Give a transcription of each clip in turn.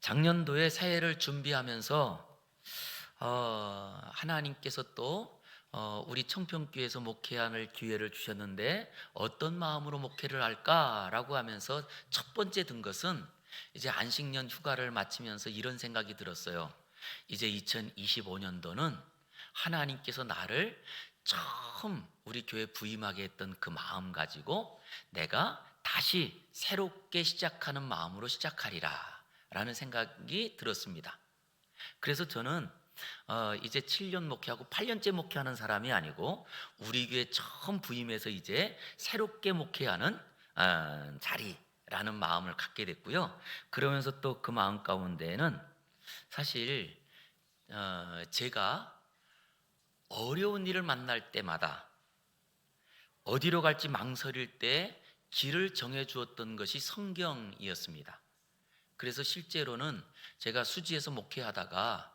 작년도에 새해를 준비하면서 하나님께서 또 우리 청평교회에서 목회하는 기회를 주셨는데 어떤 마음으로 목회를 할까라고 하면서 첫 번째 든 것은 이제 안식년 휴가를 마치면서 이런 생각이 들었어요. 이제 2025년도는 하나님께서 나를 처음 우리 교회 부임하게 했던 그 마음 가지고 내가 다시 새롭게 시작하는 마음으로 시작하리라 라는 생각이 들었습니다. 그래서 저는 이제 7년 목회하고 8년째 목회하는 사람이 아니고 우리 교회 처음 부임해서 이제 새롭게 목회하는 자리라는 마음을 갖게 됐고요. 그러면서 또 그 마음 가운데에는 사실 제가 어려운 일을 만날 때마다 어디로 갈지 망설일 때 길을 정해 주었던 것이 성경이었습니다. 그래서 실제로는 제가 수지에서 목회하다가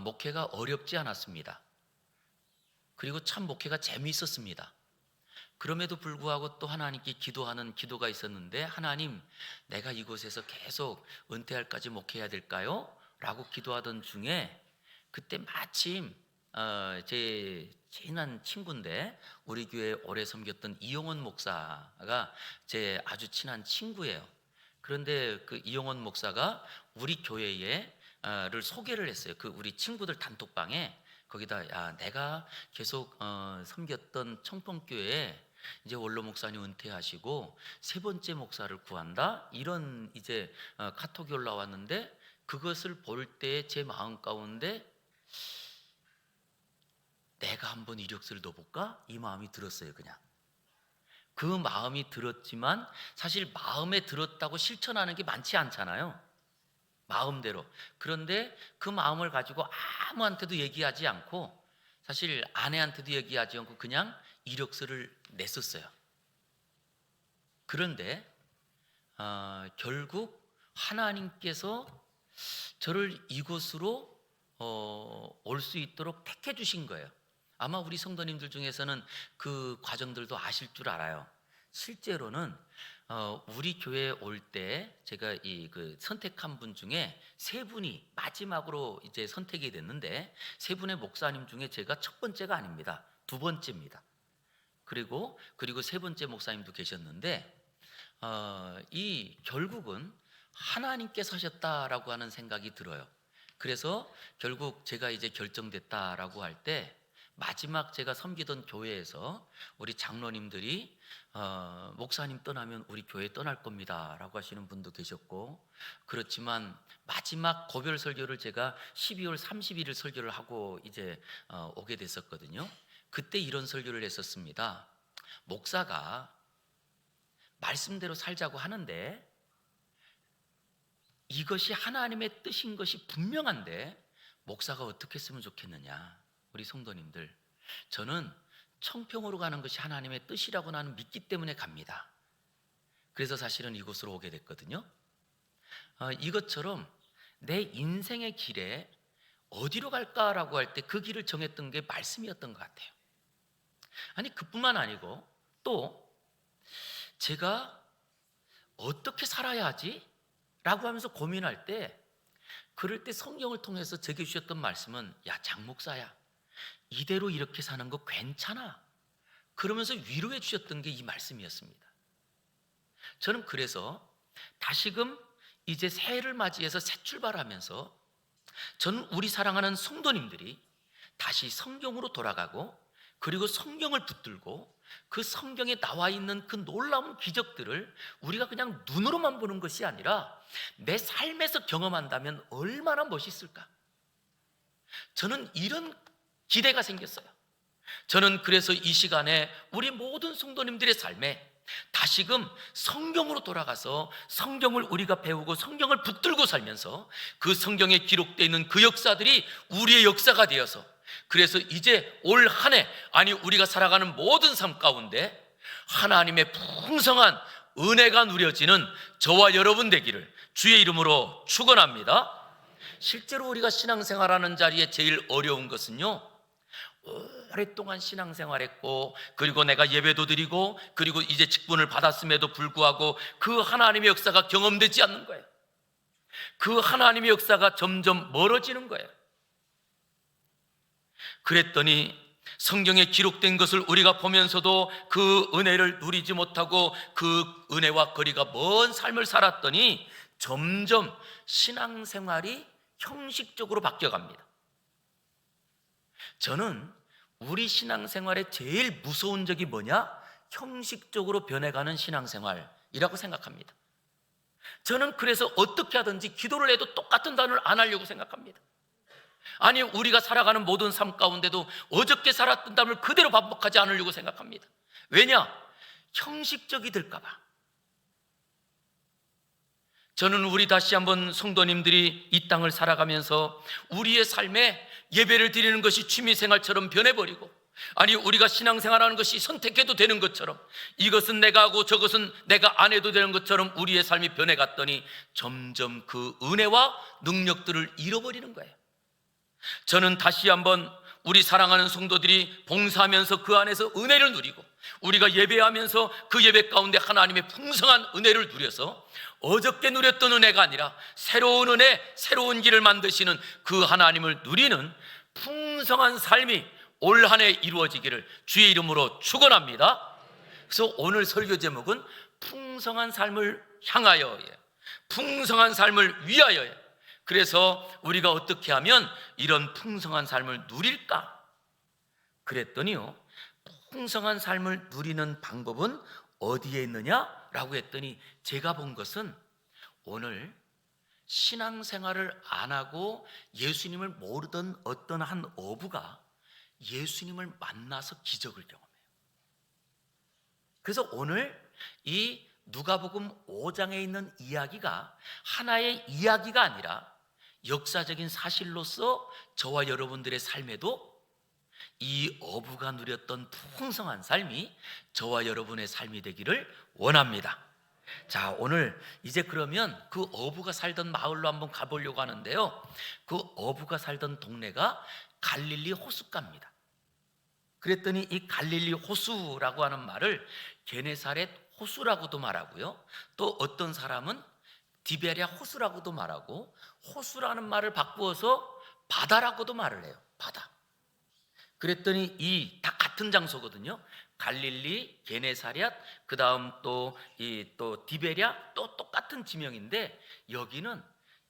목회가 어렵지 않았습니다. 그리고 참 목회가 재미있었습니다. 그럼에도 불구하고 또 하나님께 기도하는 기도가 있었는데, 하나님, 내가 이곳에서 계속 은퇴할까지 목회해야 될까요? 라고 기도하던 중에 그때 마침 제 친한 친구인데 우리 교회 오래 섬겼던 이용원 목사가 제 아주 친한 친구예요. 그런데 그 이용원 목사가 우리 교회에를 소개를 했어요. 그 우리 친구들 단톡방에 거기다, 야, 내가 계속 섬겼던 청평교회에 이제 원로 목사님 은퇴하시고 세 번째 목사를 구한다, 이런 이제 카톡이 올라왔는데, 그것을 볼 때 제 마음 가운데 내가 한번 이력서를 넣어볼까? 이 마음이 들었어요. 그냥 그 마음이 들었지만 사실 마음에 들었다고 실천하는 게 많지 않잖아요, 마음대로. 그런데 그 마음을 가지고 아무한테도 얘기하지 않고, 사실 아내한테도 얘기하지 않고 그냥 이력서를 냈었어요. 그런데 결국 하나님께서 저를 이곳으로 올 수 있도록 택해 주신 거예요. 아마 우리 성도님들 중에서는 그 과정들도 아실 줄 알아요. 실제로는 우리 교회에 올 때 제가 그 선택한 분 중에 세 분이 마지막으로 이제 선택이 됐는데, 세 분의 목사님 중에 제가 첫 번째가 아닙니다. 두 번째입니다. 그리고 세 번째 목사님도 계셨는데, 이 결국은 하나님께서 하셨다라고 하는 생각이 들어요. 그래서 결국 제가 이제 결정됐다라고 할 때, 마지막 제가 섬기던 교회에서 우리 장로님들이 목사님 떠나면 우리 교회 떠날 겁니다 라고 하시는 분도 계셨고, 그렇지만 마지막 고별 설교를 제가 12월 31일 설교를 하고 이제 오게 됐었거든요. 그때 이런 설교를 했었습니다. 목사가 말씀대로 살자고 하는데 이것이 하나님의 뜻인 것이 분명한데 목사가 어떻게 했으면 좋겠느냐. 우리 성도님들, 저는 청평으로 가는 것이 하나님의 뜻이라고 나는 믿기 때문에 갑니다. 그래서 사실은 이곳으로 오게 됐거든요. 이것처럼 내 인생의 길에 어디로 갈까라고 할 때 그 길을 정했던 게 말씀이었던 것 같아요. 아니, 그뿐만 아니고 또 제가 어떻게 살아야 하지? 라고 하면서 고민할 때, 그럴 때 성경을 통해서 제게 주셨던 말씀은, 야, 장 목사야, 이대로 이렇게 사는 거 괜찮아, 그러면서 위로해 주셨던 게 이 말씀이었습니다. 저는 그래서 다시금 이제 새해를 맞이해서 새 출발하면서 저는 우리 사랑하는 성도님들이 다시 성경으로 돌아가고, 그리고 성경을 붙들고 그 성경에 나와 있는 그 놀라운 기적들을 우리가 그냥 눈으로만 보는 것이 아니라 내 삶에서 경험한다면 얼마나 멋있을까. 저는 이런 기대가 생겼어요. 저는 그래서 이 시간에 우리 모든 성도님들의 삶에 다시금 성경으로 돌아가서 성경을 우리가 배우고 성경을 붙들고 살면서 그 성경에 기록되어 있는 그 역사들이 우리의 역사가 되어서, 그래서 이제 올 한 해, 아니 우리가 살아가는 모든 삶 가운데 하나님의 풍성한 은혜가 누려지는 저와 여러분 되기를 주의 이름으로 축원합니다. 실제로 우리가 신앙생활하는 자리에 제일 어려운 것은요, 오랫동안 신앙생활했고, 그리고 내가 예배도 드리고, 그리고 이제 직분을 받았음에도 불구하고 그 하나님의 역사가 경험되지 않는 거예요. 그 하나님의 역사가 점점 멀어지는 거예요. 그랬더니 성경에 기록된 것을 우리가 보면서도 그 은혜를 누리지 못하고 그 은혜와 거리가 먼 삶을 살았더니 점점 신앙생활이 형식적으로 바뀌어갑니다. 저는 우리 신앙생활의 제일 무서운 적이 뭐냐? 형식적으로 변해가는 신앙생활이라고 생각합니다. 저는 그래서 어떻게 하든지 기도를 해도 똑같은 단어를 안 하려고 생각합니다. 아니, 우리가 살아가는 모든 삶 가운데도 어저께 살았던 단어를 그대로 반복하지 않으려고 생각합니다. 왜냐? 형식적이 될까 봐. 저는 우리 다시 한번 성도님들이 이 땅을 살아가면서 우리의 삶에 예배를 드리는 것이 취미생활처럼 변해버리고, 아니, 우리가 신앙생활하는 것이 선택해도 되는 것처럼, 이것은 내가 하고 저것은 내가 안 해도 되는 것처럼 우리의 삶이 변해갔더니 점점 그 은혜와 능력들을 잃어버리는 거예요. 저는 다시 한번 우리 사랑하는 성도들이 봉사하면서 그 안에서 은혜를 누리고, 우리가 예배하면서 그 예배 가운데 하나님의 풍성한 은혜를 누려서 어저께 누렸던 은혜가 아니라 새로운 은혜, 새로운 길을 만드시는 그 하나님을 누리는 풍성한 삶이 올 한 해 이루어지기를 주의 이름으로 축원합니다. 그래서 오늘 설교 제목은 풍성한 삶을 향하여예요. 풍성한 삶을 위하여예요. 그래서 우리가 어떻게 하면 이런 풍성한 삶을 누릴까? 그랬더니요, 풍성한 삶을 누리는 방법은 어디에 있느냐라고 했더니 제가 본 것은 오늘 신앙생활을 안 하고 예수님을 모르던 어떤 한 어부가 예수님을 만나서 기적을 경험해요. 그래서 오늘 이 누가복음 5장에 있는 이야기가 하나의 이야기가 아니라 역사적인 사실로서 저와 여러분들의 삶에도 이 어부가 누렸던 풍성한 삶이 저와 여러분의 삶이 되기를 원합니다. 자, 오늘 이제 그러면 그 어부가 살던 마을로 한번 가보려고 하는데요, 그 어부가 살던 동네가 갈릴리 호숫가입니다. 그랬더니 이 갈릴리 호수라고 하는 말을 게네사렛 호수라고도 말하고요, 또 어떤 사람은 디베랴 호수라고도 말하고, 호수라는 말을 바꾸어서 바다라고도 말을 해요. 바다. 그랬더니 이 다 같은 장소거든요. 갈릴리, 게네사렛, 그 다음 또 디베랴, 또 똑같은 지명인데, 여기는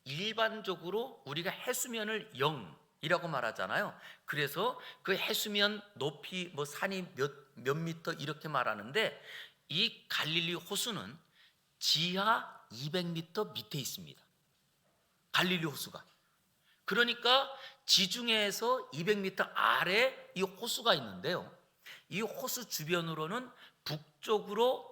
일반적으로 우리가 해수면을 0이라고 말하잖아요. 그래서 그 해수면 높이 산이 몇 미터 이렇게 말하는데, 이 갈릴리 호수는 지하 200m 밑에 있습니다. 갈릴리 호수가. 그러니까 지중해에서 200m 아래 이 호수가 있는데요, 이 호수 주변으로는 북쪽으로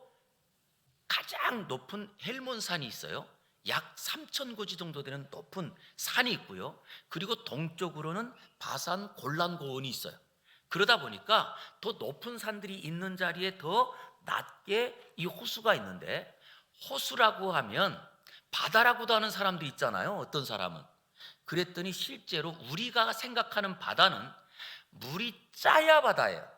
가장 높은 헬몬산이 있어요. 약 3,000고지 정도 되는 높은 산이 있고요, 그리고 동쪽으로는 바산 골란 고원이 있어요. 그러다 보니까 더 높은 산들이 있는 자리에 더 낮게 이 호수가 있는데, 호수라고 하면 바다라고도 하는 사람도 있잖아요. 어떤 사람은. 그랬더니 실제로 우리가 생각하는 바다는 물이 짜야 바다예요.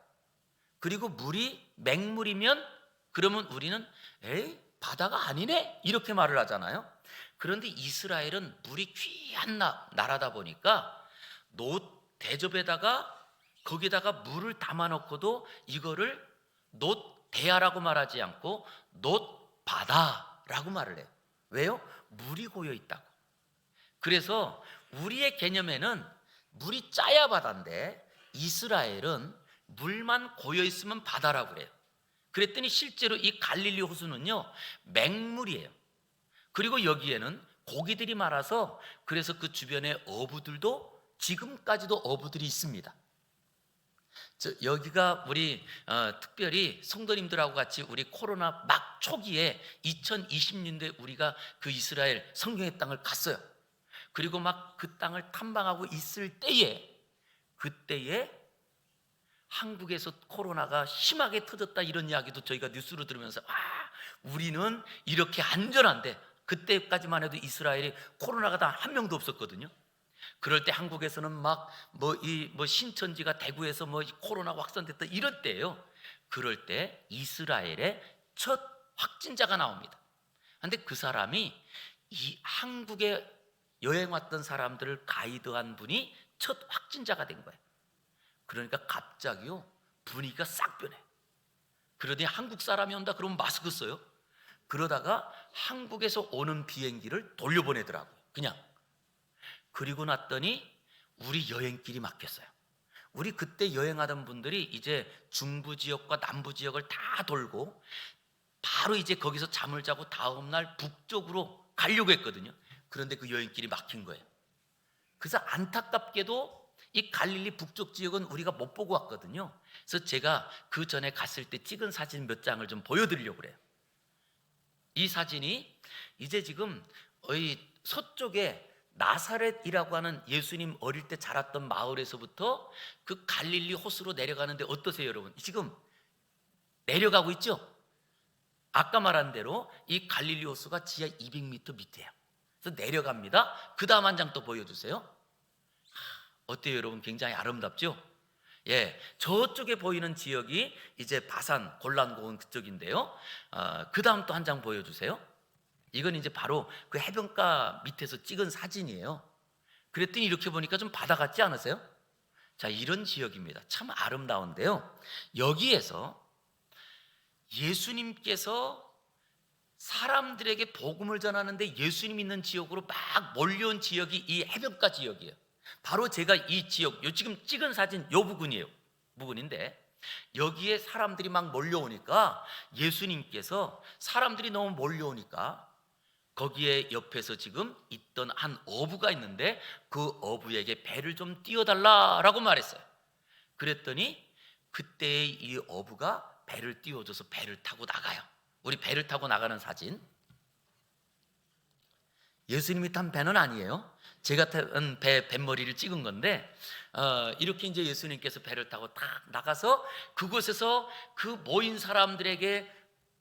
그리고 물이 맹물이면 그러면 우리는 에이, 바다가 아니네 이렇게 말을 하잖아요. 그런데 이스라엘은 물이 귀한 나라다 보니까 대접에다가 거기다가 물을 담아 놓고도 이거를 놋대야라고 말하지 않고 놋바다라고 말을 해요. 왜요? 물이 고여 있다고. 그래서 우리의 개념에는 물이 짜야 바다인데, 이스라엘은 물만 고여 있으면 바다라고 그래요. 그랬더니 실제로 이 갈릴리 호수는요, 맹물이에요. 그리고 여기에는 고기들이 많아서 그래서 그 주변에 어부들도 지금까지도 어부들이 있습니다. 여기가 우리 특별히 성도님들하고 같이 우리 코로나 막 초기에 2020년도에 우리가 그 이스라엘 성경의 땅을 갔어요. 그리고 막 그 땅을 탐방하고 있을 때에, 그때에 한국에서 코로나가 심하게 터졌다 이런 이야기도 저희가 뉴스로 들으면서 우리는 이렇게 안전한데, 그때까지만 해도 이스라엘에 코로나가 단 한 명도 없었거든요. 그럴 때 한국에서는 막 신천지가 대구에서 코로나가 확산됐다 이럴 때예요. 그럴 때 이스라엘의 첫 확진자가 나옵니다. 그런데 그 사람이 이 한국에 여행 왔던 사람들을 가이드한 분이 첫 확진자가 된 거예요. 그러니까 갑자기요 분위기가 싹 변해. 그러더니 한국 사람이 온다 그러면 마스크 써요. 그러다가 한국에서 오는 비행기를 돌려보내더라고요. 그냥. 그리고 났더니 우리 여행길이 막혔어요. 우리 그때 여행하던 분들이 이제 중부 지역과 남부 지역을 다 돌고 바로 이제 거기서 잠을 자고 다음날 북쪽으로 가려고 했거든요. 그런데 그 여행길이 막힌 거예요. 그래서 안타깝게도 이 갈릴리 북쪽 지역은 우리가 못 보고 왔거든요. 그래서 제가 그 전에 갔을 때 찍은 사진 몇 장을 좀 보여드리려고 그래요. 이 사진이 이제 지금 서쪽에 나사렛이라고 하는 예수님 어릴 때 자랐던 마을에서부터 그 갈릴리 호수로 내려가는데 어떠세요 여러분? 지금 내려가고 있죠? 아까 말한 대로 이 갈릴리 호수가 지하 200m 밑에요. 그래서 내려갑니다. 그 다음 한 장 또 보여주세요. 어때요 여러분? 굉장히 아름답죠? 예, 저쪽에 보이는 지역이 이제 바산 골란고원 그쪽인데요. 그 다음 또 한 장 보여주세요. 이건 이제 바로 그 해변가 밑에서 찍은 사진이에요. 그랬더니 이렇게 보니까 좀 바다 같지 않으세요? 자, 이런 지역입니다. 참 아름다운데요. 여기에서 예수님께서 사람들에게 복음을 전하는데 예수님 있는 지역으로 막 몰려온 지역이 이 해변가 지역이에요. 바로 제가 이 지역, 요 지금 찍은 사진 요 부근이에요. 부근인데 여기에 사람들이 막 몰려오니까 예수님께서 사람들이 너무 몰려오니까 거기에 옆에서 지금 있던 한 어부가 있는데 그 어부에게 배를 좀 띄워달라라고 말했어요. 그랬더니 그때 이 어부가 배를 띄워줘서 배를 타고 나가요. 우리 배를 타고 나가는 사진. 예수님이 탄 배는 아니에요. 제가 탄 뱃머리를 찍은 건데 이렇게 이제 예수님께서 배를 타고 딱 나가서 그곳에서 그 모인 사람들에게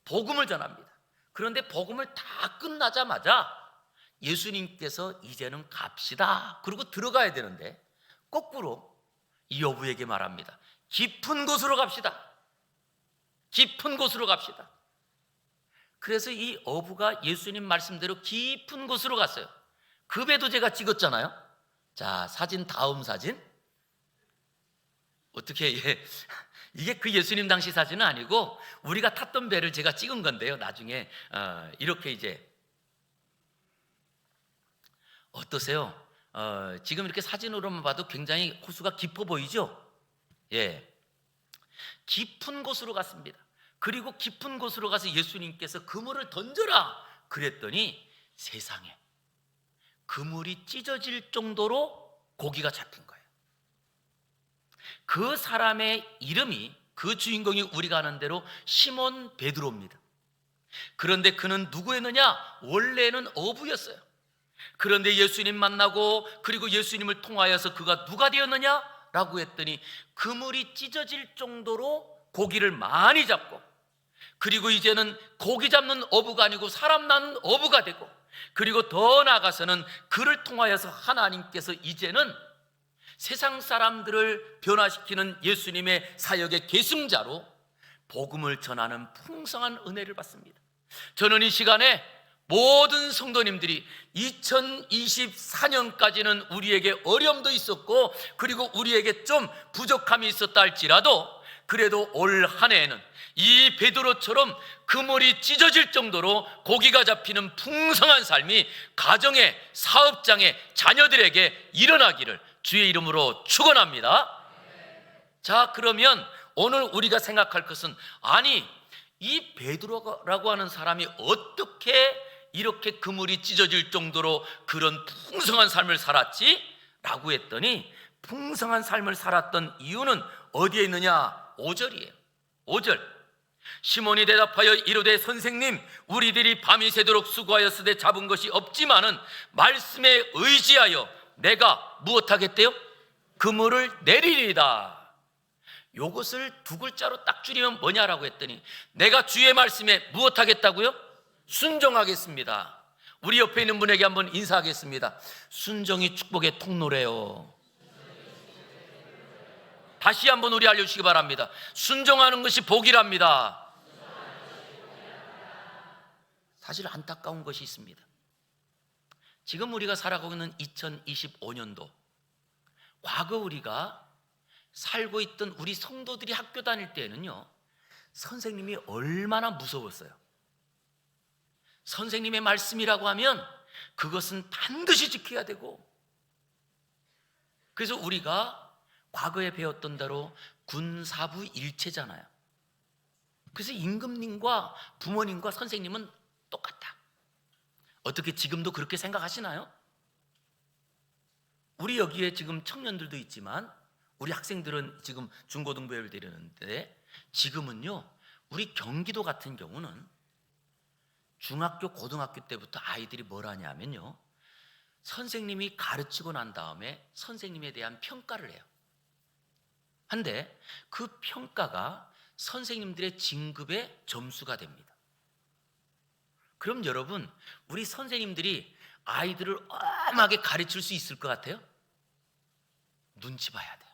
복음을 전합니다. 그런데 복음을 다 끝나자마자 예수님께서 이제는 갑시다. 그리고 들어가야 되는데 거꾸로 이 어부에게 말합니다. 깊은 곳으로 갑시다. 깊은 곳으로 갑시다. 그래서 이 어부가 예수님 말씀대로 깊은 곳으로 갔어요. 그 배도 제가 찍었잖아요. 자, 사진 다음 사진. 어떻게 이게 그 예수님 당시 사진은 아니고 우리가 탔던 배를 제가 찍은 건데요. 나중에 이렇게 이제 어떠세요? 지금 이렇게 사진으로만 봐도 굉장히 호수가 깊어 보이죠? 예, 깊은 곳으로 갔습니다. 그리고 깊은 곳으로 가서 예수님께서 그물을 던져라 그랬더니 세상에 그물이 찢어질 정도로 고기가 잡힌 거예요. 그 사람의 이름이, 그 주인공이 우리가 아는 대로 시몬 베드로입니다. 그런데 그는 누구였느냐? 원래는 어부였어요. 그런데 예수님 만나고 그리고 예수님을 통하여서 그가 누가 되었느냐? 라고 했더니 그물이 찢어질 정도로 고기를 많이 잡고, 그리고 이제는 고기 잡는 어부가 아니고 사람 낳는 어부가 되고, 그리고 더 나아가서는 그를 통하여서 하나님께서 이제는 세상 사람들을 변화시키는 예수님의 사역의 계승자로 복음을 전하는 풍성한 은혜를 받습니다. 저는 이 시간에 모든 성도님들이 2024년까지는 우리에게 어려움도 있었고 그리고 우리에게 좀 부족함이 있었다 할지라도 그래도 올 한 해에는 이 베드로처럼 그물이 찢어질 정도로 고기가 잡히는 풍성한 삶이 가정에, 사업장에, 자녀들에게 일어나기를 주의 이름으로 축원합니다. 자, 그러면 오늘 우리가 생각할 것은, 아니 이 베드로라고 하는 사람이 어떻게 이렇게 그물이 찢어질 정도로 그런 풍성한 삶을 살았지? 라고 했더니 풍성한 삶을 살았던 이유는 어디에 있느냐? 5절이에요. 5절. 시몬이 대답하여 이르되 선생님, 우리들이 밤이 새도록 수고하였으되 잡은 것이 없지만은 말씀에 의지하여 내가 무엇하겠대요? 그물을 내리리이다. 요것을 두 글자로 딱 줄이면 뭐냐라고 했더니 내가 주의 말씀에 무엇하겠다고요? 순종하겠습니다. 우리 옆에 있는 분에게 한번 인사하겠습니다. 순종이 축복의 통로래요. 다시 한번 우리 알려주시기 바랍니다. 순종하는 것이 복이랍니다. 사실 안타까운 것이 있습니다. 지금 우리가 살아가고 있는 2025년도, 과거 우리가 살고 있던 우리 성도들이 학교 다닐 때에는요, 선생님이 얼마나 무서웠어요. 선생님의 말씀이라고 하면 그것은 반드시 지켜야 되고, 그래서 우리가 과거에 배웠던 대로 군사부 일체잖아요. 그래서 임금님과 부모님과 선생님은 똑같다. 어떻게 지금도 그렇게 생각하시나요? 우리 여기에 지금 청년들도 있지만 우리 학생들은 지금 중고등부를 되려는데, 지금은요 우리 경기도 같은 경우는 중학교 고등학교 때부터 아이들이 뭘 하냐면요, 선생님이 가르치고 난 다음에 선생님에 대한 평가를 해요. 한데 그 평가가 선생님들의 진급의 점수가 됩니다. 그럼 여러분, 우리 선생님들이 아이들을 엄하게 가르칠 수 있을 것 같아요? 눈치 봐야 돼요.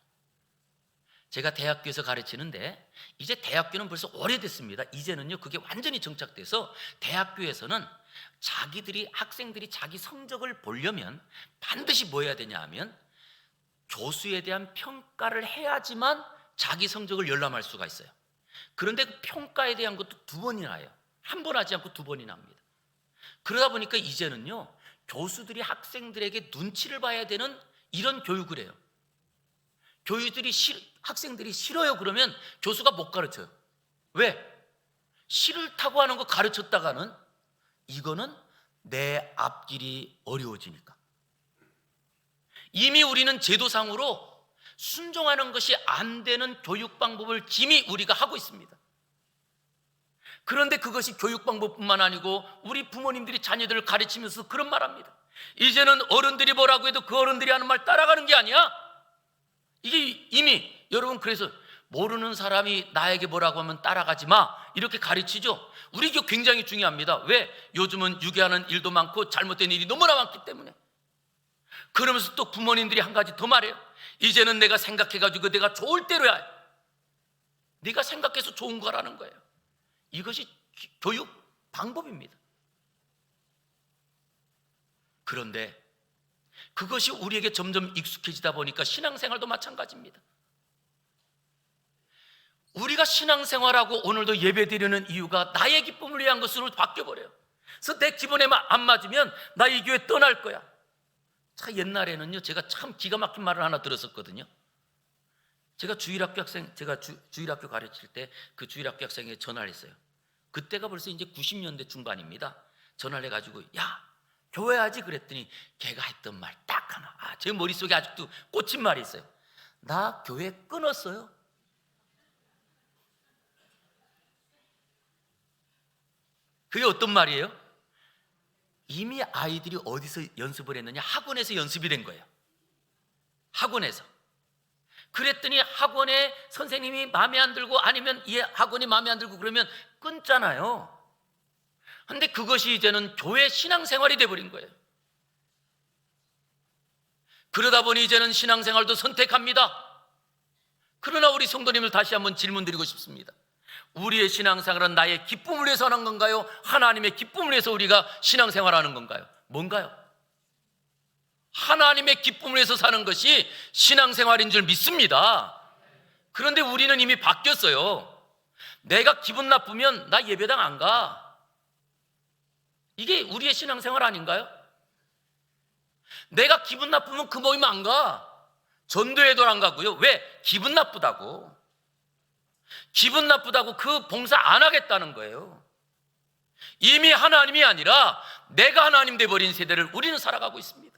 제가 대학교에서 가르치는데, 이제 대학교는 벌써 오래됐습니다. 이제는요 그게 완전히 정착돼서 대학교에서는 학생들이 자기 성적을 보려면 반드시 뭐 해야 되냐 하면 교수에 대한 평가를 해야지만 자기 성적을 열람할 수가 있어요. 그런데 그 평가에 대한 것도 2번이나 해요. 한 번 하지 않고 2번이나 합니다. 그러다 보니까 이제는요 교수들이 학생들에게 눈치를 봐야 되는 이런 교육을 해요. 학생들이 싫어요 그러면 교수가 못 가르쳐요. 왜? 싫다고 하는 거 가르쳤다가는 이거는 내 앞길이 어려워지니까. 이미 우리는 제도상으로 순종하는 것이 안 되는 교육 방법을 이미 우리가 하고 있습니다. 그런데 그것이 교육 방법뿐만 아니고 우리 부모님들이 자녀들을 가르치면서 그런 말 합니다. 이제는 어른들이 뭐라고 해도 그 어른들이 하는 말 따라가는 게 아니야. 이게 이미 여러분, 그래서 모르는 사람이 나에게 뭐라고 하면 따라가지 마, 이렇게 가르치죠. 우리 이게 굉장히 중요합니다. 왜? 요즘은 유괴하는 일도 많고 잘못된 일이 너무나 많기 때문에. 그러면서 또 부모님들이 한 가지 더 말해요. 이제는 내가 생각해가지고 내가 좋을 대로 해. 네가 생각해서 좋은 거라는 거예요. 이것이 교육 방법입니다. 그런데 그것이 우리에게 점점 익숙해지다 보니까 신앙생활도 마찬가지입니다. 우리가 신앙생활하고 오늘도 예배드리는 이유가 나의 기쁨을 위한 것으로 바뀌어버려요. 그래서 내 기분에 안 맞으면 나 이 교회 떠날 거야. 옛날에는요 제가 참 기가 막힌 말을 하나 들었었거든요. 제가 주일학교 가르칠 때 그 주일학교 학생에게 전화를 했어요. 그때가 벌써 이제 90년대 중반입니다. 전화를 해가지고 야 교회 하지 그랬더니 걔가 했던 말 딱 하나, 제 머릿속에 아직도 꽂힌 말이 있어요. 나 교회 끊었어요. 그게 어떤 말이에요? 이미 아이들이 어디서 연습을 했느냐? 학원에서 연습이 된 거예요. 학원에서. 그랬더니 학원에 선생님이 마음에 안 들고 아니면 이 학원이 마음에 안 들고 그러면 끊잖아요. 근데 그것이 이제는 교회 신앙생활이 돼버린 거예요. 그러다 보니 이제는 신앙생활도 선택합니다. 그러나 우리 성도님을 다시 한번 질문드리고 싶습니다. 우리의 신앙생활은 나의 기쁨을 위해서 하는 건가요? 하나님의 기쁨을 위해서 우리가 신앙생활하는 건가요? 뭔가요? 하나님의 기쁨을 위해서 사는 것이 신앙생활인 줄 믿습니다. 그런데 우리는 이미 바뀌었어요. 내가 기분 나쁘면 나 예배당 안 가. 이게 우리의 신앙생활 아닌가요? 내가 기분 나쁘면 그 모임 안 가. 전도회도 안 가고요. 왜? 기분 나쁘다고. 기분 나쁘다고 그 봉사 안 하겠다는 거예요. 이미 하나님이 아니라 내가 하나님 돼버린 세대를 우리는 살아가고 있습니다.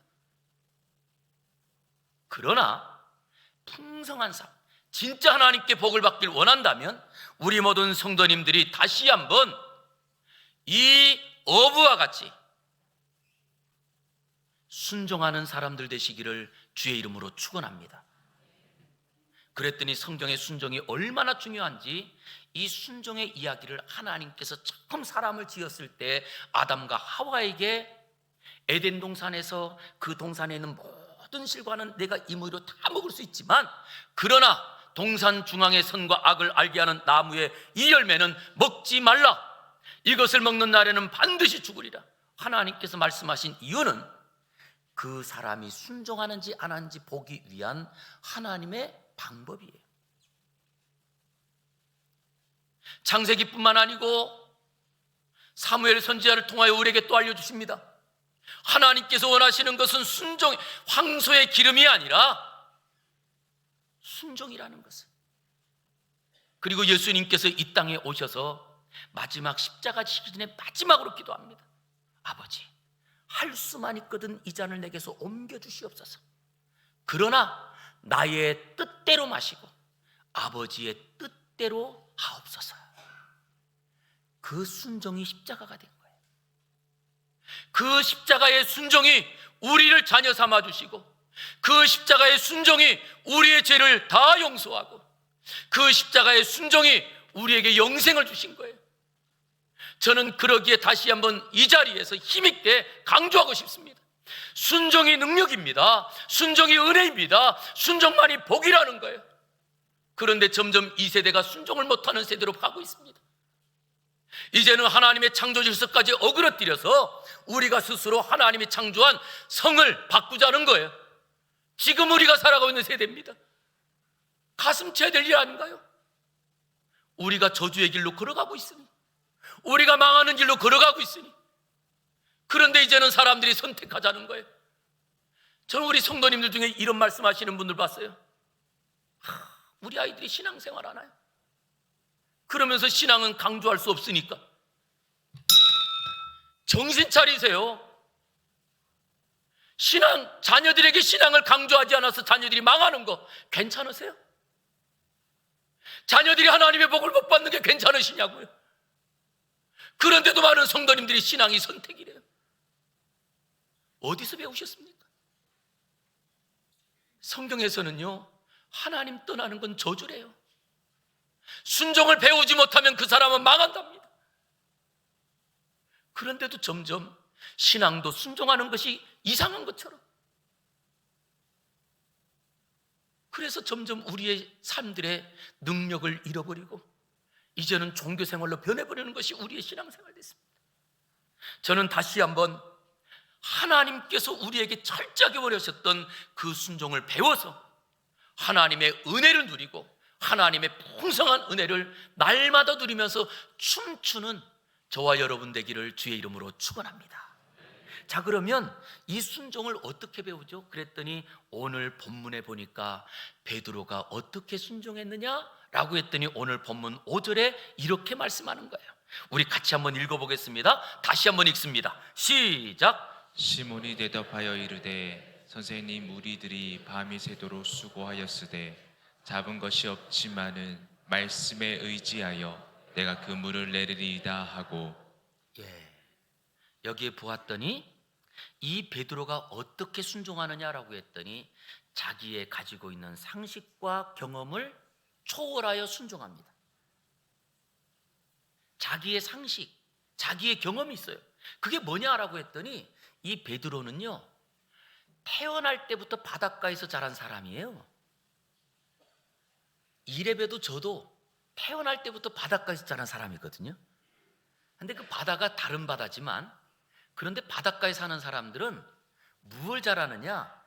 그러나 풍성한 삶, 진짜 하나님께 복을 받길 원한다면 우리 모든 성도님들이 다시 한번 이 어부와 같이 순종하는 사람들 되시기를 주의 이름으로 축원합니다. 그랬더니 성경의 순종이 얼마나 중요한지, 이 순종의 이야기를 하나님께서 처음 사람을 지었을 때 아담과 하와에게 에덴 동산에서, 그 동산에 있는 모든 실과는 내가 임의로 다 먹을 수 있지만 그러나 동산 중앙의 선과 악을 알게 하는 나무의 이 열매는 먹지 말라. 이것을 먹는 날에는 반드시 죽으리라. 하나님께서 말씀하신 이유는 그 사람이 순종하는지 안 하는지 보기 위한 하나님의 방법이에요. 창세기뿐만 아니고 사무엘 선지자를 통하여 우리에게 또 알려주십니다. 하나님께서 원하시는 것은 순종, 황소의 기름이 아니라 순종이라는 것을. 그리고 예수님께서 이 땅에 오셔서 마지막 십자가 지기 전에 마지막으로 기도합니다. 아버지, 할 수만 있거든 이 잔을 내게서 옮겨주시옵소서. 그러나 나의 뜻대로 마시고 아버지의 뜻대로 하옵소서. 그 순종이 십자가가 된 거예요. 그 십자가의 순종이 우리를 자녀 삼아 주시고, 그 십자가의 순종이 우리의 죄를 다 용서하고, 그 십자가의 순종이 우리에게 영생을 주신 거예요. 저는 그러기에 다시 한번 이 자리에서 힘있게 강조하고 싶습니다. 순종이 능력입니다. 순종이 은혜입니다. 순종만이 복이라는 거예요. 그런데 점점 이 세대가 순종을 못하는 세대로 가고 있습니다. 이제는 하나님의 창조 질서까지 어그러뜨려서 우리가 스스로 하나님이 창조한 성을 바꾸자는 거예요. 지금 우리가 살아가고 있는 세대입니다. 가슴 쳐야 될 일 아닌가요? 우리가 저주의 길로 걸어가고 있으니, 우리가 망하는 길로 걸어가고 있으니, 그런데 이제는 사람들이 선택하자는 거예요. 저는 우리 성도님들 중에 이런 말씀하시는 분들 봤어요. 우리 아이들이 신앙생활 하나요? 그러면서 신앙은 강조할 수 없으니까. 정신 차리세요. 자녀들에게 신앙을 강조하지 않아서 자녀들이 망하는 거 괜찮으세요? 자녀들이 하나님의 복을 못 받는 게 괜찮으시냐고요? 그런데도 많은 성도님들이 신앙이 선택이래요. 어디서 배우셨습니까? 성경에서는요, 하나님 떠나는 건 저주래요. 순종을 배우지 못하면 그 사람은 망한답니다. 그런데도 점점 신앙도 순종하는 것이 이상한 것처럼, 그래서 점점 우리의 삶들의 능력을 잃어버리고 이제는 종교생활로 변해버리는 것이 우리의 신앙생활이 됐습니다. 저는 다시 한번 하나님께서 우리에게 철저하게 원하셨던 그 순종을 배워서 하나님의 은혜를 누리고 하나님의 풍성한 은혜를 날마다 누리면서 춤추는 저와 여러분 되기를 주의 이름으로 축원합니다. 자, 그러면 이 순종을 어떻게 배우죠? 그랬더니 오늘 본문에 보니까 베드로가 어떻게 순종했느냐라고 했더니 오늘 본문 5절에 이렇게 말씀하는 거예요. 우리 같이 한번 읽어보겠습니다. 다시 한번 읽습니다. 시작. 시몬이 대답하여 이르되 선생님, 우리들이 밤이 새도록 수고하였으되 잡은 것이 없지만은 말씀에 의지하여 내가 그물을 내리리이다 하고. 여기에 보았더니 이 베드로가 어떻게 순종하느냐라고 했더니 자기의 가지고 있는 상식과 경험을 초월하여 순종합니다. 자기의 상식, 자기의 경험이 있어요. 그게 뭐냐라고 했더니 이 베드로는요, 태어날 때부터 바닷가에서 자란 사람이에요. 이래봬도 저도 태어날 때부터 바닷가에서 자란 사람이거든요. 근데 그 바다가 다른 바다지만, 그런데 바닷가에 사는 사람들은 무엇을 잘하느냐?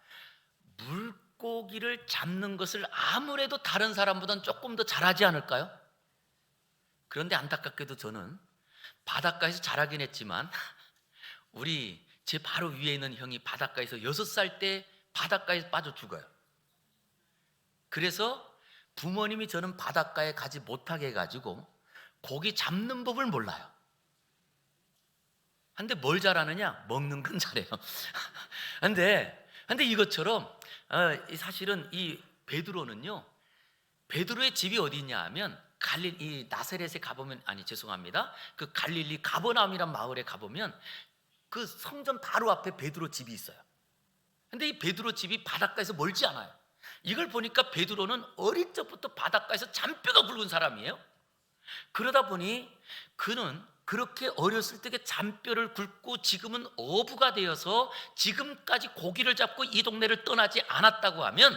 물고기를 잡는 것을 아무래도 다른 사람보다는 조금 더 잘하지 않을까요? 그런데 안타깝게도 저는 바닷가에서 자라긴 했지만 제 바로 위에 있는 형이 바닷가에서 6살 때 바닷가에 빠져 죽어요. 그래서 부모님이 저는 바닷가에 가지 못하게 해가지고 고기 잡는 법을 몰라요. 근데 뭘 잘하느냐? 먹는 건 잘해요. 근데 이것처럼 사실은 이 베드로는요, 베드로의 집이 어디 있냐 하면 이 나사렛에 가보면, 그 갈릴리 가버나움이란 마을에 가보면 그 성전 바로 앞에 베드로 집이 있어요. 근데 이 베드로 집이 바닷가에서 멀지 않아요. 이걸 보니까 베드로는 어릴 적부터 바닷가에서 잔뼈가 굵은 사람이에요. 그러다 보니 그는 그렇게 어렸을 때 잔뼈를 굵고 지금은 어부가 되어서 지금까지 고기를 잡고 이 동네를 떠나지 않았다고 하면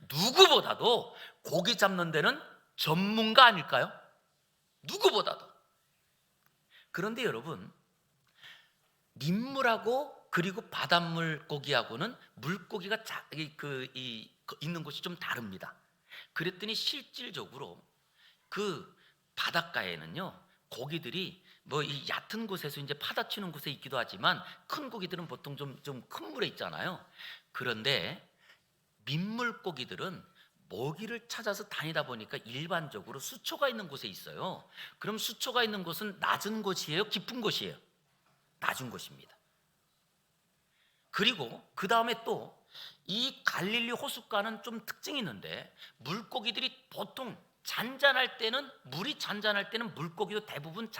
누구보다도 고기 잡는 데는 전문가 아닐까요? 누구보다도. 그런데 여러분, 민물하고 그리고 바닷물 고기하고는 물고기가 있는 곳이 좀 다릅니다. 그랬더니 실질적으로 그 바닷가에는요, 고기들이 뭐 이 얕은 곳에서 이제 파다치는 곳에 있기도 하지만 큰 고기들은 보통 좀 큰 물에 있잖아요. 그런데 민물고기들은 먹이를 찾아서 다니다 보니까 일반적으로 수초가 있는 곳에 있어요. 그럼 수초가 있는 곳은 낮은 곳이에요? 깊은 곳이에요? 낮은 곳입니다. 그리고 그 다음에 또 이 갈릴리 호숫가는 좀 특징이 있는데, 물고기들이 보통 물이 잔잔할 때는 물고기도 대부분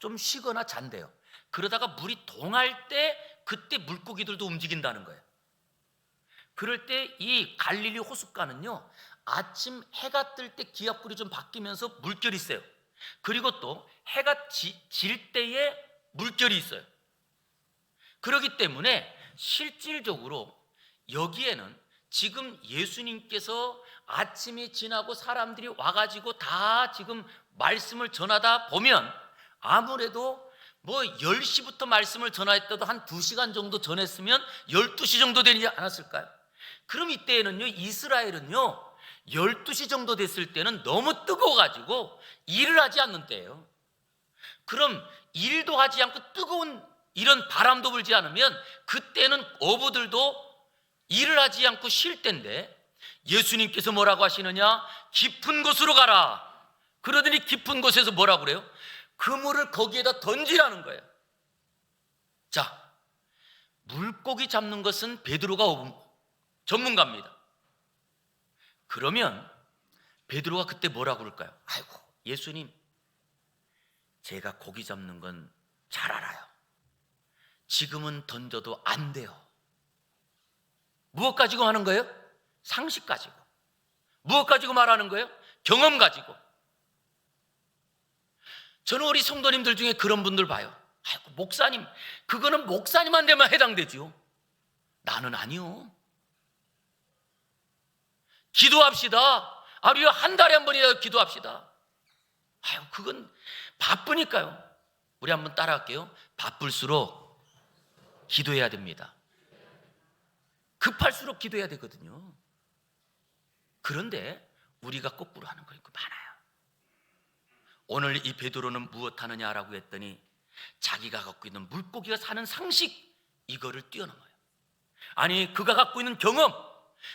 좀 쉬거나 잔대요. 그러다가 물이 동할 때 그때 물고기들도 움직인다는 거예요. 그럴 때 이 갈릴리 호숫가는요, 아침 해가 뜰 때 기압골이 좀 바뀌면서 물결이 있어요. 그리고 또 해가 질 때에 물결이 있어요. 그렇기 때문에 실질적으로 여기에는 지금 예수님께서 아침이 지나고 사람들이 와가지고 다 지금 말씀을 전하다 보면 아무래도 뭐 10시부터 말씀을 전했다도 한 2시간 정도 전했으면 12시 정도 되지 않았을까요? 그럼 이때에는요, 이스라엘은요 12시 정도 됐을 때는 너무 뜨거워가지고 일을 하지 않는 때예요. 그럼 일도 하지 않고 뜨거운 이런 바람도 불지 않으면 그때는 어부들도 일을 하지 않고 쉴 때인데, 예수님께서 뭐라고 하시느냐? 깊은 곳으로 가라. 그러더니 깊은 곳에서 뭐라고 그래요? 그물을 거기에다 던지라는 거예요. 자, 물고기 잡는 것은 베드로가 전문가입니다. 그러면 베드로가 그때 뭐라고 그럴까요? 아이고, 예수님, 제가 고기 잡는 건 잘 알아요. 지금은 던져도 안 돼요. 무엇 가지고 하는 거예요? 상식 가지고. 무엇 가지고 말하는 거예요? 경험 가지고. 저는 우리 성도님들 중에 그런 분들 봐요. 아이고, 목사님, 그거는 목사님한테만 해당되지요. 나는 아니요. 기도합시다. 하루에 한 달에 한 번이라도 기도합시다. 아유, 그건 바쁘니까요. 우리 한번 따라할게요. 바쁠수록 기도해야 됩니다. 급할수록 기도해야 되거든요. 그런데 우리가 거꾸로 하는 거 많아요. 오늘 이 베드로는 무엇 하느냐라고 했더니 자기가 갖고 있는 물고기가 사는 상식, 이거를 뛰어넘어요. 아니, 그가 갖고 있는 경험,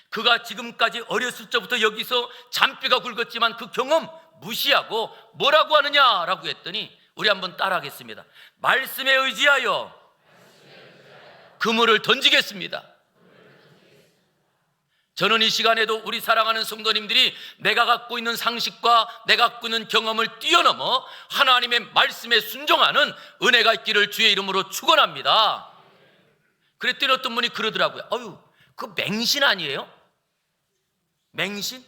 그가 지금까지 어렸을 적부터 여기서 잔뼈가 굵었지만 그 경험 무시하고 뭐라고 하느냐라고 했더니 우리 한번 따라하겠습니다. 말씀에 의지하여 그물을 던지겠습니다. 저는 이 시간에도 우리 사랑하는 성도님들이 내가 갖고 있는 상식과 내가 갖고 있는 경험을 뛰어넘어 하나님의 말씀에 순종하는 은혜가 있기를 주의 이름으로 축원합니다. 그랬더니 어떤 분이 그러더라고요. 어휴, 그 맹신 아니에요? 맹신?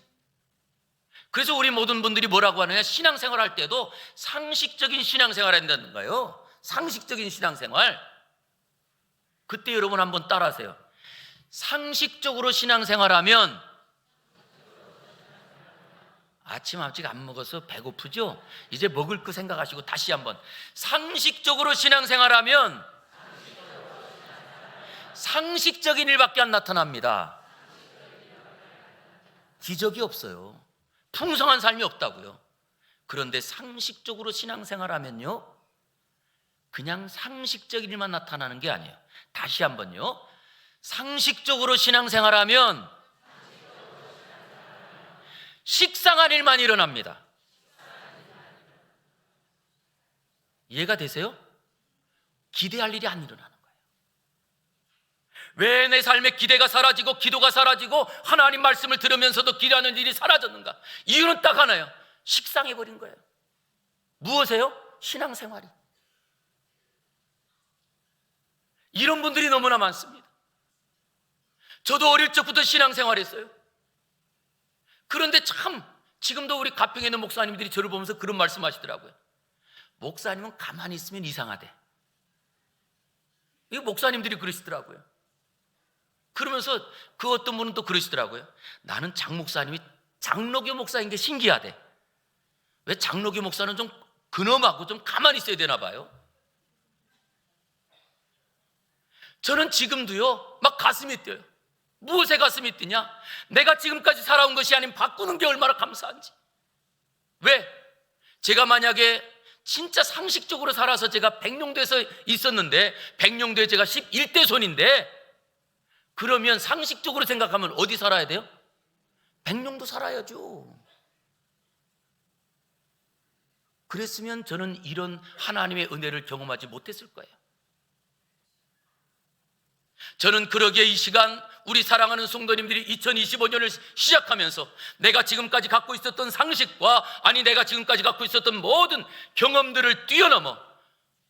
그래서 우리 모든 분들이 뭐라고 하느냐, 신앙생활 할 때도 상식적인 신앙생활 한다는 거예요. 상식적인 신앙생활. 그때 여러분 한번 따라하세요. 상식적으로 신앙생활하면, 아침 아직 안 먹어서 배고프죠? 이제 먹을 거 생각하시고 다시 한번. 상식적으로 신앙생활하면 상식적인 일밖에 안 나타납니다. 기적이 없어요. 풍성한 삶이 없다고요. 그런데 상식적으로 신앙생활하면요, 그냥 상식적인 일만 나타나는 게 아니에요. 다시 한번요. 상식적으로 신앙생활하면 식상한 일만 일어납니다. 이해가 되세요? 기대할 일이 안 일어나는 거예요. 왜 내 삶에 기대가 사라지고 기도가 사라지고 하나님 말씀을 들으면서도 기도하는 일이 사라졌는가? 이유는 딱 하나예요. 식상해버린 거예요. 무엇이에요? 신앙생활이. 이런 분들이 너무나 많습니다. 저도 어릴 적부터 신앙생활했어요. 그런데 참 지금도 우리 가평에 있는 목사님들이 저를 보면서 그런 말씀하시더라고요. 목사님은 가만히 있으면 이상하대. 이거 목사님들이 그러시더라고요. 그러면서 그 어떤 분은 또 그러시더라고요. 나는 장 목사님이 장로교 목사인 게 신기하대. 왜 장로교 목사는 좀 근엄하고 좀 가만히 있어야 되나 봐요. 저는 지금도요, 막 가슴이 뛰어요. 무엇에 가슴이 뛰냐? 내가 지금까지 살아온 것이 아닌 바꾸는 게 얼마나 감사한지. 왜? 제가 만약에 진짜 상식적으로 살아서 제가 백령도에서 있었는데, 백령도에 제가 11대 손인데, 그러면 상식적으로 생각하면 어디 살아야 돼요? 백령도 살아야죠. 그랬으면 저는 이런 하나님의 은혜를 경험하지 못했을 거예요. 저는 그러기에 이 시간 우리 사랑하는 성도님들이 2025년을 시작하면서 내가 지금까지 갖고 있었던 상식과, 아니 내가 지금까지 갖고 있었던 모든 경험들을 뛰어넘어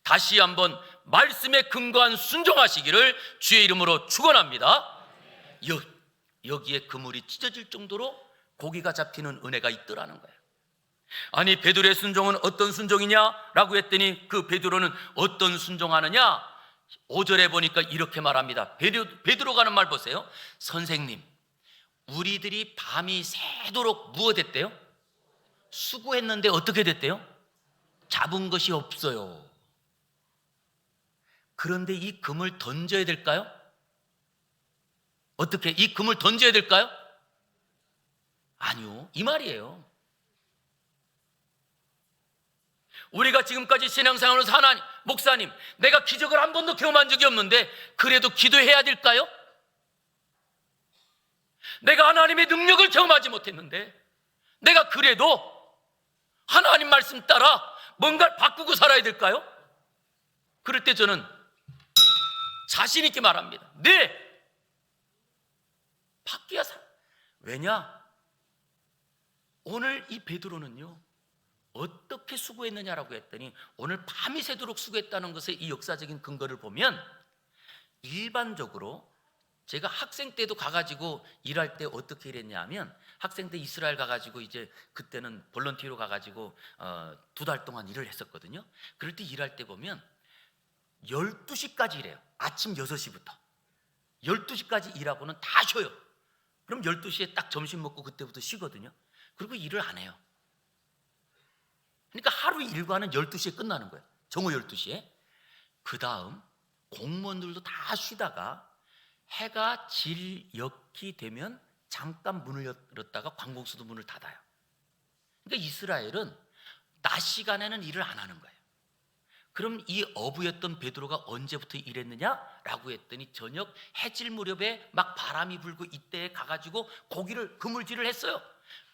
다시 한번 말씀에 근거한 순종하시기를 주의 이름으로 축원합니다. 여기에 그물이 찢어질 정도로 고기가 잡히는 은혜가 있더라는 거예요. 아니 베드로의 순종은 어떤 순종이냐라고 했더니, 그 베드로는 어떤 순종하느냐? 5절에 보니까 이렇게 말합니다. 베드로가 하는 말 보세요. 선생님, 우리들이 밤이 새도록 무엇했대요? 수고했는데 어떻게 됐대요? 잡은 것이 없어요. 그런데 이 금을 던져야 될까요? 어떻게? 이 금을 던져야 될까요? 아니요, 이 말이에요. 우리가 지금까지 신앙생활을 하나님, 목사님, 내가 기적을 한 번도 경험한 적이 없는데 그래도 기도해야 될까요? 내가 하나님의 능력을 경험하지 못했는데 내가 그래도 하나님 말씀 따라 뭔가를 바꾸고 살아야 될까요? 그럴 때 저는 자신 있게 말합니다. 네, 바뀌어야 살. 왜냐? 오늘 이 베드로는요, 어떻게 수고했느냐라고 했더니, 오늘 밤이 새도록 수고했다는 것의 이 역사적인 근거를 보면, 일반적으로 제가 학생 때도 가가지고 일할 때 어떻게 일했냐 하면, 학생 때 이스라엘 가가지고 이제 그때는 볼런티어로 가가지고 2달 동안 일을 했었거든요. 그럴 때 일할 때 보면 12시까지 일해요. 아침 6시부터 12시까지 일하고는 다 쉬어요. 그럼 12시에 딱 점심 먹고 그때부터 쉬거든요. 그리고 일을 안 해요. 그러니까 하루 일과는 12시에 끝나는 거예요. 정오 12시에. 그 다음 공무원들도 다 쉬다가 해가 질녘이 되면 잠깐 문을 열었다가 관공서도 문을 닫아요. 그러니까 이스라엘은 낮 시간에는 일을 안 하는 거예요. 그럼 이 어부였던 베드로가 언제부터 일했느냐라고 했더니, 저녁 해질 무렵에 막 바람이 불고 이때에 가가지고 고기를 그물질을 했어요.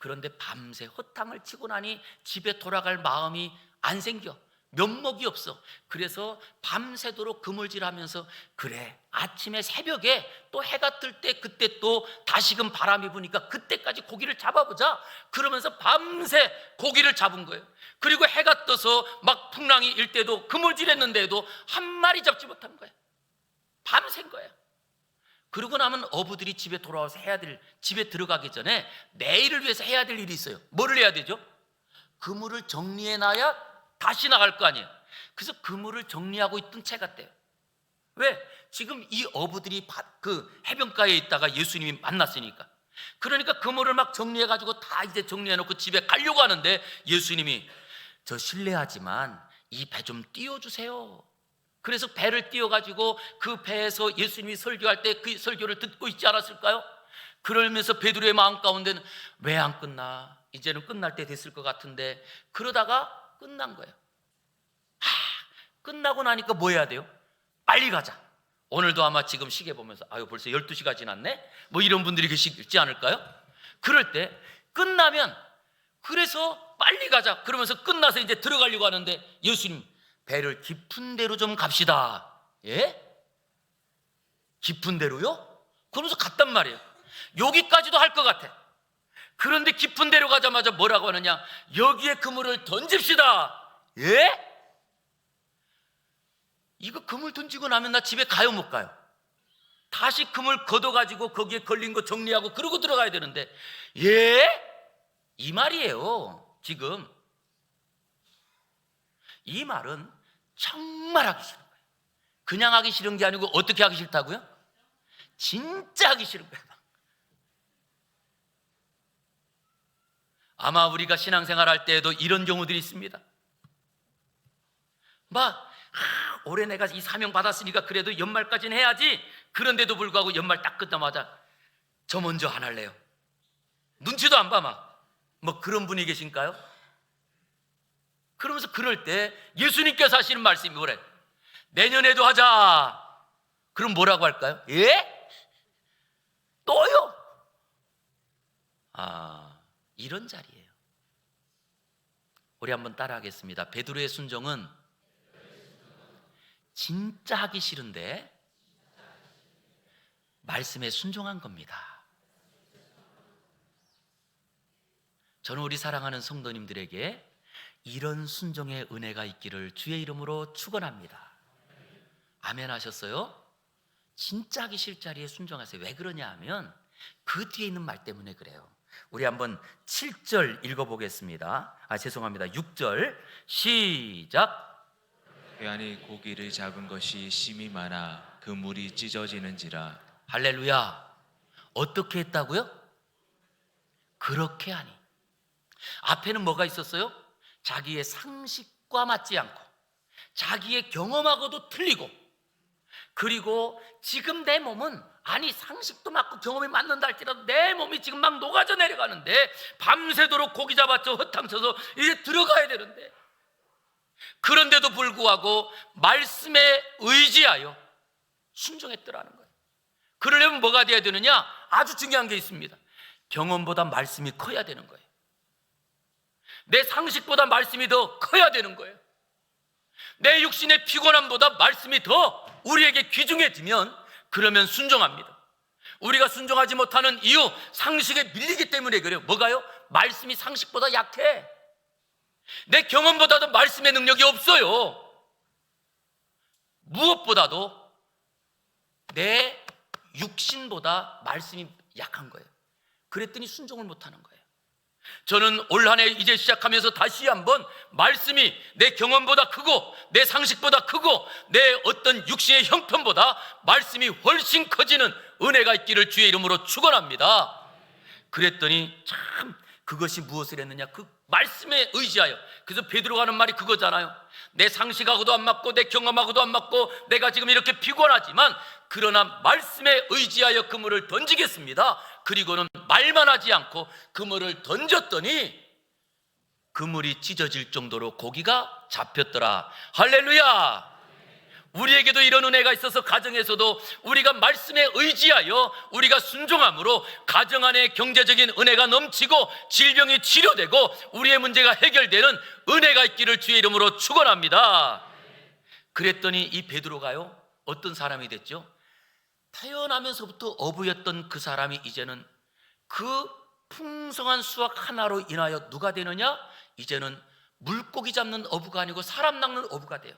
그런데 밤새 허탕을 치고 나니 집에 돌아갈 마음이 안 생겨. 면목이 없어. 그래서 밤새도록 그물질하면서, 그래 아침에 새벽에 또 해가 뜰 때 그때 또 다시금 바람이 부니까 그때까지 고기를 잡아보자. 그러면서 밤새 고기를 잡은 거예요. 그리고 해가 떠서 막 풍랑이 일 때도 그물질했는데도 한 마리 잡지 못한 거예요. 밤샌 거예요. 그러고 나면 어부들이 집에 돌아와서 해야 될, 집에 들어가기 전에 내일을 위해서 해야 될 일이 있어요. 뭐를 해야 되죠? 그물을 정리해놔야 다시 나갈 거 아니에요. 그래서 그물을 정리하고 있던 채 같대요. 왜? 지금 이 어부들이 그 해변가에 있다가 예수님이 만났으니까. 그러니까 그물을 막 정리해가지고 다 이제 정리해놓고 집에 가려고 하는데, 예수님이 저 실례하지만 이 배 좀 띄워주세요. 그래서 배를 띄워가지고 그 배에서 예수님이 설교할 때 그 설교를 듣고 있지 않았을까요? 그러면서 베드로의 마음 가운데는 왜 안 끝나? 이제는 끝날 때 됐을 것 같은데. 그러다가 끝난 거예요. 끝나고 나니까 뭐 해야 돼요? 빨리 가자. 오늘도 아마 지금 시계 보면서 아유 벌써 12시가 지났네? 뭐 이런 분들이 계시지 않을까요? 그럴 때 끝나면, 그래서 빨리 가자 그러면서 끝나서 이제 들어가려고 하는데, 예수님 배를 깊은 데로 좀 갑시다. 예? 깊은 데로요? 그러면서 갔단 말이에요. 여기까지도 할 것 같아. 그런데 깊은 데로 가자마자 뭐라고 하느냐? 여기에 그물을 던집시다. 예? 이거 그물 던지고 나면 나 집에 가요 못 가요? 다시 그물 걷어가지고 거기에 걸린 거 정리하고 그러고 들어가야 되는데, 예? 이 말이에요. 지금 이 말은 정말 하기 싫은 거예요. 그냥 하기 싫은 게 아니고 어떻게 하기 싫다고요? 진짜 하기 싫은 거예요. 아마 우리가 신앙생활 할 때에도 이런 경우들이 있습니다. 막 올해 내가 이 사명 받았으니까 그래도 연말까지는 해야지. 그런데도 불구하고 연말 딱 끝나마자 저 먼저 안 할래요. 눈치도 안 봐 막. 뭐 그런 분이 계신가요? 그러면서 그럴 때 예수님께서 하시는 말씀이 뭐래? 내년에도 하자. 그럼 뭐라고 할까요? 예? 또요? 이런 자리예요. 우리 한번 따라하겠습니다. 베드로의 순종은 진짜 하기 싫은데 말씀에 순종한 겁니다. 저는 우리 사랑하는 성도님들에게 이런 순종의 은혜가 있기를 주의 이름으로 축원합니다. 아멘 하셨어요? 진짜 하기 싫을 자리에 순종하세요. 왜 그러냐 하면 그 뒤에 있는 말 때문에 그래요. 우리 한번 7절 읽어보겠습니다. 죄송합니다. 6절 시작. 회안이 고기를 잡은 것이 심이 많아 그 물이 찢어지는지라. 할렐루야. 어떻게 했다고요? 그렇게 하니. 앞에는 뭐가 있었어요? 자기의 상식과 맞지 않고 자기의 경험하고도 틀리고, 그리고 지금 내 몸은 상식도 맞고 경험이 맞는다 할지라도 내 몸이 지금 막 녹아져 내려가는데 밤새도록 고기 잡았죠. 허탕쳐서 이제 들어가야 되는데, 그런데도 불구하고 말씀에 의지하여 순종했더라는 거예요. 그러려면 뭐가 돼야 되느냐? 아주 중요한 게 있습니다. 경험보다 말씀이 커야 되는 거예요. 내 상식보다 말씀이 더 커야 되는 거예요. 내 육신의 피곤함보다 말씀이 더 우리에게 귀중해지면 그러면 순종합니다. 우리가 순종하지 못하는 이유, 상식에 밀리기 때문에 그래요. 뭐가요? 말씀이 상식보다 약해. 내 경험보다도 말씀의 능력이 없어요. 무엇보다도 내 육신보다 말씀이 약한 거예요. 그랬더니 순종을 못하는 거예요. 저는 올 한 해 이제 시작하면서 다시 한번 말씀이 내 경험보다 크고 내 상식보다 크고 내 어떤 육신의 형편보다 말씀이 훨씬 커지는 은혜가 있기를 주의 이름으로 축원합니다. 그랬더니 참 그것이 무엇을 했느냐? 그 말씀에 의지하여. 그래서 베드로가 하는 말이 그거잖아요. 내 상식하고도 안 맞고 내 경험하고도 안 맞고 내가 지금 이렇게 피곤하지만 그러나 말씀에 의지하여 그물을 던지겠습니다. 그리고는 말만 하지 않고 그물을 던졌더니 그물이 찢어질 정도로 고기가 잡혔더라. 할렐루야. 우리에게도 이런 은혜가 있어서 가정에서도 우리가 말씀에 의지하여 우리가 순종함으로 가정 안에 경제적인 은혜가 넘치고 질병이 치료되고 우리의 문제가 해결되는 은혜가 있기를 주의 이름으로 축원합니다. 그랬더니 이 베드로가요, 어떤 사람이 됐죠? 태어나면서부터 어부였던 그 사람이 이제는 그 풍성한 수확 하나로 인하여 누가 되느냐? 이제는 물고기 잡는 어부가 아니고 사람 낚는 어부가 돼요.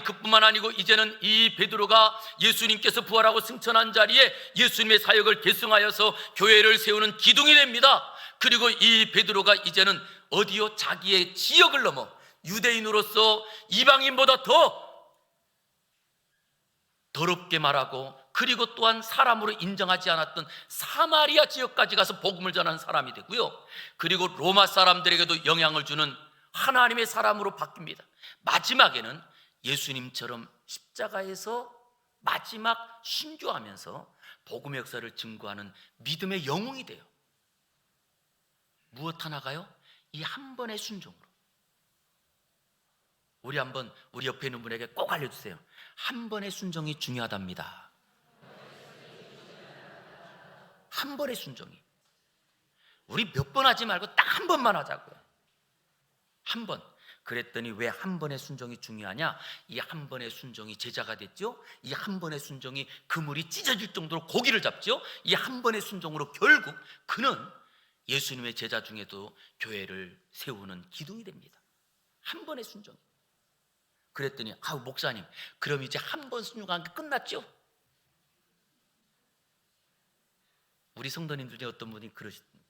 그뿐만 아니고 이제는 이 베드로가 예수님께서 부활하고 승천한 자리에 예수님의 사역을 계승하여서 교회를 세우는 기둥이 됩니다. 그리고 이 베드로가 이제는 어디요? 자기의 지역을 넘어 유대인으로서 이방인보다 더 더럽게 말하고, 그리고 또한 사람으로 인정하지 않았던 사마리아 지역까지 가서 복음을 전하는 사람이 되고요, 그리고 로마 사람들에게도 영향을 주는 하나님의 사람으로 바뀝니다. 마지막에는 예수님처럼 십자가에서 마지막 순교하면서 복음의 역사를 증거하는 믿음의 영웅이 돼요. 무엇 하나가요? 이 한 번의 순종으로. 우리 한번 우리 옆에 있는 분에게 꼭 알려주세요. 한 번의 순종이 중요하답니다. 한 번의 순종이. 우리 몇 번 하지 말고 딱 한 번만 하자고요. 한 번. 그랬더니 왜 한 번의 순종이 중요하냐? 이 한 번의 순종이 제자가 됐죠. 이 한 번의 순종이 그물이 찢어질 정도로 고기를 잡죠. 이 한 번의 순종으로 결국 그는 예수님의 제자 중에도 교회를 세우는 기둥이 됩니다. 한 번의 순종. 그랬더니 목사님, 그럼 이제 한 번 순종한 게 끝났죠? 우리 성도님들 중에 어떤 분이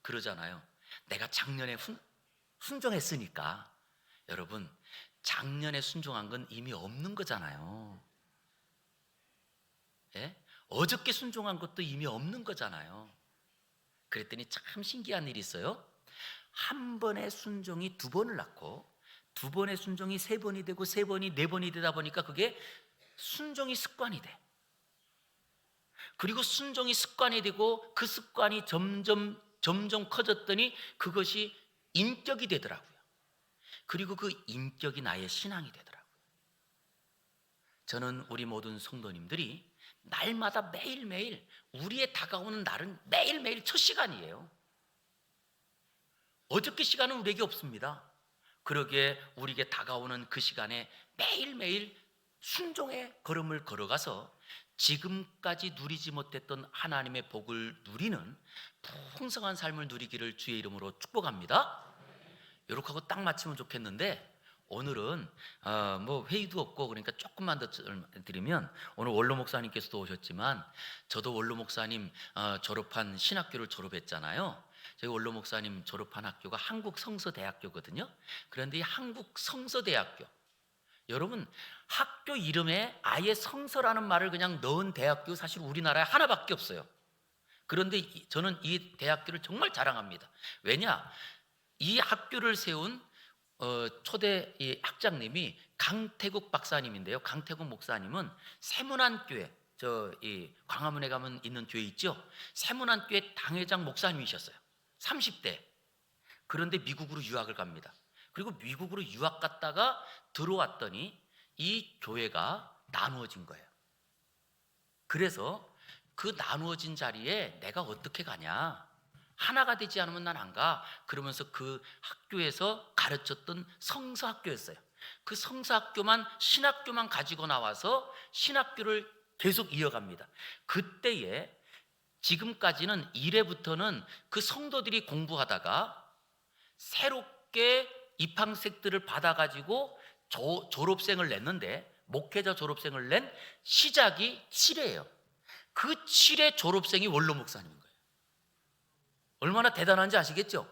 그러잖아요. 내가 작년에 순종했으니까. 여러분, 작년에 순종한 건 이미 없는 거잖아요. 예? 어저께 순종한 것도 이미 없는 거잖아요. 그랬더니 참 신기한 일이 있어요. 한 번의 순종이 두 번을 낳고 두 번의 순종이 세 번이 되고 세 번이 네 번이 되다 보니까 그게 순종이 습관이 돼. 그리고 순종이 습관이 되고 그 습관이 점점 커졌더니 그것이 인격이 되더라고요. 그리고 그 인격이 나의 신앙이 되더라고요. 저는 우리 모든 성도님들이 날마다 매일매일 우리의 다가오는 날은 매일매일 첫 시간이에요. 어저께 시간은 우리에게 없습니다. 그러기에 우리에게 다가오는 그 시간에 매일매일 순종의 걸음을 걸어가서 지금까지 누리지 못했던 하나님의 복을 누리는 풍성한 삶을 누리기를 주의 이름으로 축복합니다. 이렇게 하고 딱 맞추면 좋겠는데, 오늘은 뭐 회의도 없고 그러니까 조금만 더 드리면, 오늘 원로 목사님께서도 오셨지만 저도 원로 목사님 졸업한 신학교를 졸업했잖아요. 저희 원로 목사님 졸업한 학교가 한국성서대학교거든요. 그런데 이 한국성서대학교, 여러분 학교 이름에 아예 성서라는 말을 그냥 넣은 대학교 사실 우리나라에 하나밖에 없어요. 그런데 저는 이 대학교를 정말 자랑합니다. 왜냐? 이 학교를 세운 초대 이 학장님이 강태국 박사님인데요. 강태국 목사님은 세문안교회, 이 광화문에 가면 있는 교회 있죠? 세문안교회 당회장 목사님이셨어요. 30대. 그런데 미국으로 유학을 갑니다. 그리고 미국으로 유학 갔다가 들어왔더니 이 교회가 나누어진 거예요. 그래서 그 나누어진 자리에 내가 어떻게 가냐, 하나가 되지 않으면 난 안 가. 그러면서 그 학교에서 가르쳤던 성서학교였어요. 그 성서학교만, 신학교만 가지고 나와서 신학교를 계속 이어갑니다. 그때에 지금까지는 1회부터는 그 성도들이 공부하다가 새롭게 입학생들을 받아가지고 졸업생을 냈는데, 목회자 졸업생을 낸 시작이 7회예요. 그 7회 졸업생이 원로 목사님인 거예요. 얼마나 대단한지 아시겠죠?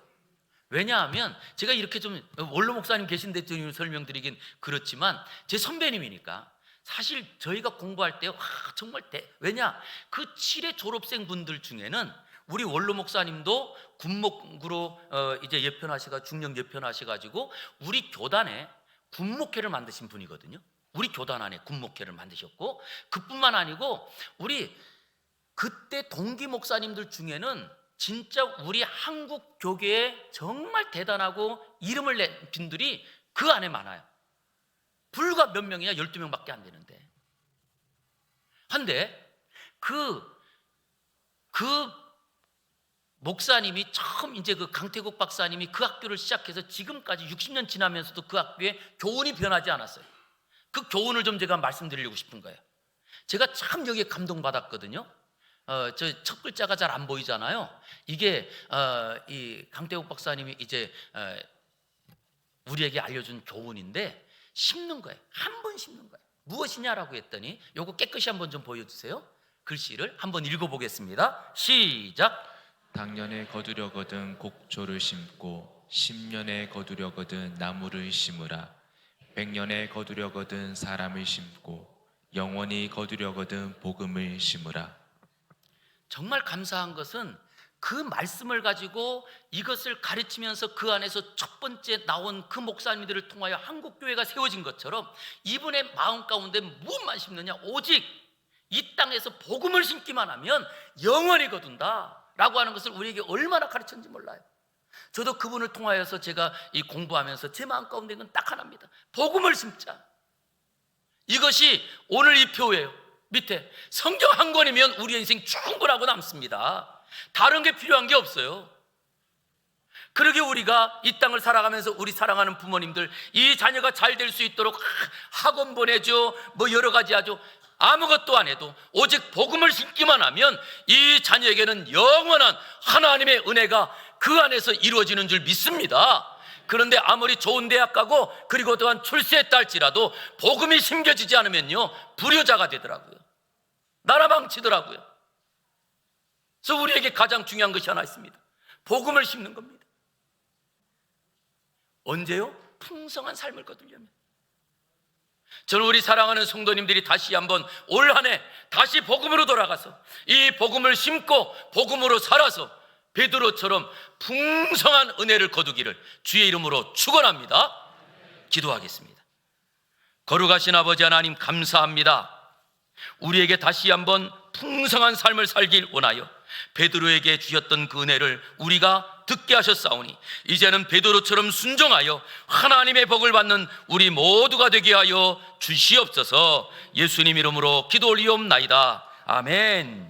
왜냐하면 제가 이렇게 좀 원로 목사님 계신데 좀 설명드리긴 그렇지만 제 선배님이니까, 사실 저희가 공부할 때 정말 왜냐, 그 7회 졸업생 분들 중에는 우리 원로 목사님도 군목으로 이제 예편하시가 중령 예편하셔가지고 우리 교단에 군목회를 만드신 분이거든요. 우리 교단 안에 군목회를 만드셨고, 그뿐만 아니고 우리 그때 동기 목사님들 중에는 진짜 우리 한국 교계에 정말 대단하고 이름을 낸 분들이 그 안에 많아요. 불과 몇 명이냐, 12명밖에 안 되는데. 한데 그 목사님이 처음, 이제 그 강태국 박사님이 그 학교를 시작해서 지금까지 60년 지나면서도 그 학교에 교훈이 변하지 않았어요. 그 교훈을 좀 제가 말씀드리려고 싶은 거예요. 제가 참 여기에 감동받았거든요. 저 첫 글자가 잘 안 보이잖아요. 이게 이 강태국 박사님이 이제 우리에게 알려준 교훈인데, 심는 거예요. 한 번 심는 거예요. 무엇이냐라고 했더니, 요거 깨끗이 한번 좀 보여주세요. 글씨를 한번 읽어보겠습니다. 시작. 당년에 거두려거든 곡초를 심고 10년에 거두려거든 나무를 심으라. 100년에 거두려거든 사람을 심고 영원히 거두려거든 복음을 심으라. 정말 감사한 것은 그 말씀을 가지고 이것을 가르치면서 그 안에서 첫 번째 나온 그 목사님들을 통하여 한국교회가 세워진 것처럼 이분의 마음 가운데 무엇만 심느냐, 오직 이 땅에서 복음을 심기만 하면 영원히 거둔다 라고 하는 것을 우리에게 얼마나 가르쳤는지 몰라요. 저도 그분을 통하여서 제가 이 공부하면서 제 마음 가운데 있는 딱 하나입니다. 복음을 심자. 이것이 오늘 이 표예요. 밑에 성경 한 권이면 우리 인생 충분하고 남습니다. 다른 게 필요한 게 없어요. 그러게 우리가 이 땅을 살아가면서 우리 사랑하는 부모님들, 이 자녀가 잘 될 수 있도록 학원 보내줘, 뭐 여러 가지 하죠. 아무것도 안 해도 오직 복음을 심기만 하면 이 자녀에게는 영원한 하나님의 은혜가 그 안에서 이루어지는 줄 믿습니다. 그런데 아무리 좋은 대학 가고 그리고 또한 출세했다 할지라도 복음이 심겨지지 않으면요, 불효자가 되더라고요. 나라 망치더라고요. 그래서 우리에게 가장 중요한 것이 하나 있습니다. 복음을 심는 겁니다. 언제요? 풍성한 삶을 거두려면. 저는 우리 사랑하는 성도님들이 다시 한번 올 한 해 다시 복음으로 돌아가서 이 복음을 심고 복음으로 살아서 베드로처럼 풍성한 은혜를 거두기를 주의 이름으로 축원합니다. 기도하겠습니다. 거룩하신 아버지 하나님, 감사합니다. 우리에게 다시 한번 풍성한 삶을 살길 원하여 베드로에게 주셨던 그 은혜를 우리가 듣게 하셨사오니 이제는 베드로처럼 순종하여 하나님의 복을 받는 우리 모두가 되게 하여 주시옵소서. 예수님 이름으로 기도 올리옵나이다. 아멘.